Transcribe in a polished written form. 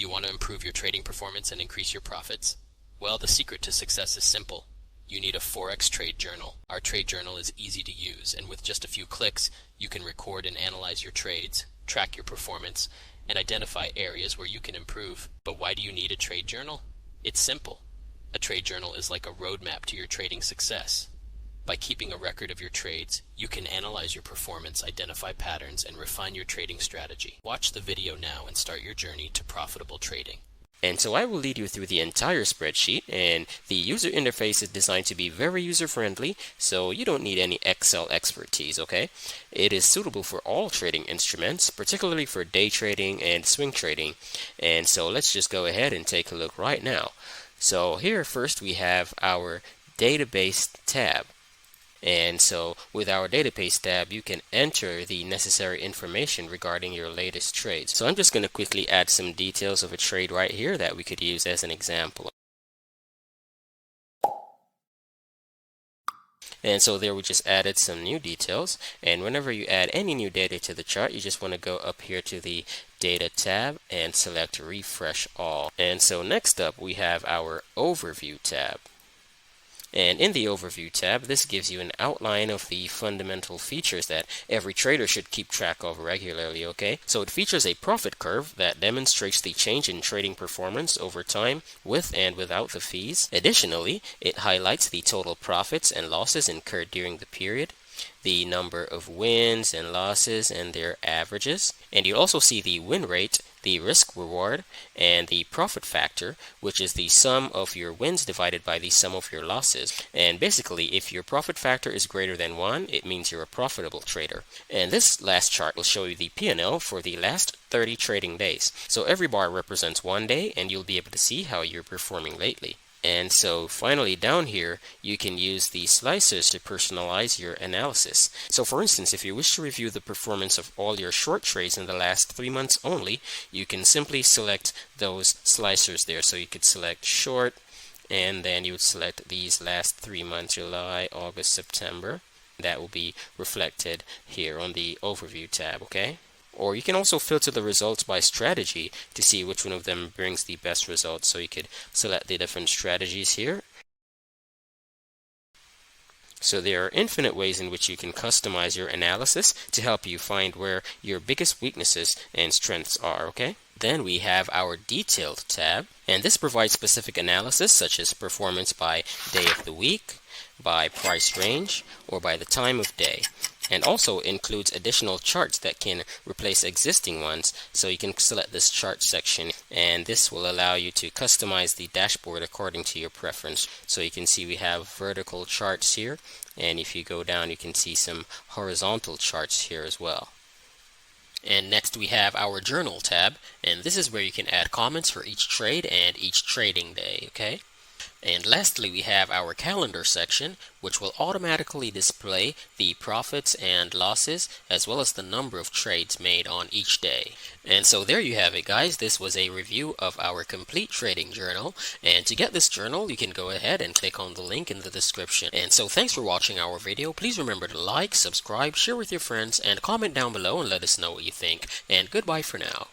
you want to improve your trading performance and increase your profits? Well, the secret to success is simple. You need a Forex trade journal. Our trade journal is easy to use, and with just a few clicks, you can record and analyze your trades, track your performance, and identify areas where you can improve. But why do you need a trade journal? It's simple. A trade journal is like a roadmap to your trading success. By keeping a record of your trades, you can analyze your performance, identify patterns, and refine your trading strategy. Watch the video now and start your journey to profitable trading. And so I will lead you through the entire spreadsheet, and the user interface is designed to be very user-friendly, so you don't need any Excel expertise, okay? It is suitable for all trading instruments, particularly for day trading and swing trading. And so let's just go ahead and take a look right now. So here first we have our database tab. And so with our database tab, you can enter the necessary information regarding your latest trades. So I'm just going to quickly add some details of a trade right here that we could use as an example. And so there we just added some new details. And whenever you add any new data to the chart, you just want to go up here to the Data tab and select Refresh All. And so next up, we have our Overview tab. And in the Overview tab, this gives you an outline of the fundamental features that every trader should keep track of regularly, okay? So it features a profit curve that demonstrates the change in trading performance over time with and without the fees. Additionally, it highlights the total profits and losses incurred during the period, the number of wins and losses and their averages. And you also see the win rate, the risk reward, and the profit factor, which is the sum of your wins divided by the sum of your losses. And basically, if your profit factor is greater than 1, it means you're a profitable trader. And this last chart will show you the P&L for the last 30 trading days. So every bar represents 1 day, and you'll be able to see how you're performing lately. And so finally down here, you can use the slicers to personalize your analysis. So for instance, if you wish to review the performance of all your short trades in the last 3 months only, you can simply select those slicers there. So you could select short, and then you would select these last 3 months, July, August, September. That will be reflected here on the Overview tab, okay? Or you can also filter the results by strategy to see which one of them brings the best results. So you could select the different strategies here. So there are infinite ways in which you can customize your analysis to help you find where your biggest weaknesses and strengths are, okay? Then we have our Detailed tab, and this provides specific analysis such as performance by day of the week, by price range, or by the time of day. And also includes additional charts that can replace existing ones. So you can select this chart section, and this will allow you to customize the dashboard according to your preference. So you can see we have vertical charts here, and if you go down you can see some horizontal charts here as well. And next we have our Journal tab, and this is where you can add comments for each trade and each trading day, okay? And lastly, we have our Calendar section, which will automatically display the profits and losses, as well as the number of trades made on each day. And so there you have it, guys. This was a review of our complete trading journal. And to get this journal, you can go ahead and click on the link in the description. And so thanks for watching our video. Please remember to like, subscribe, share with your friends, and comment down below and let us know what you think. And goodbye for now.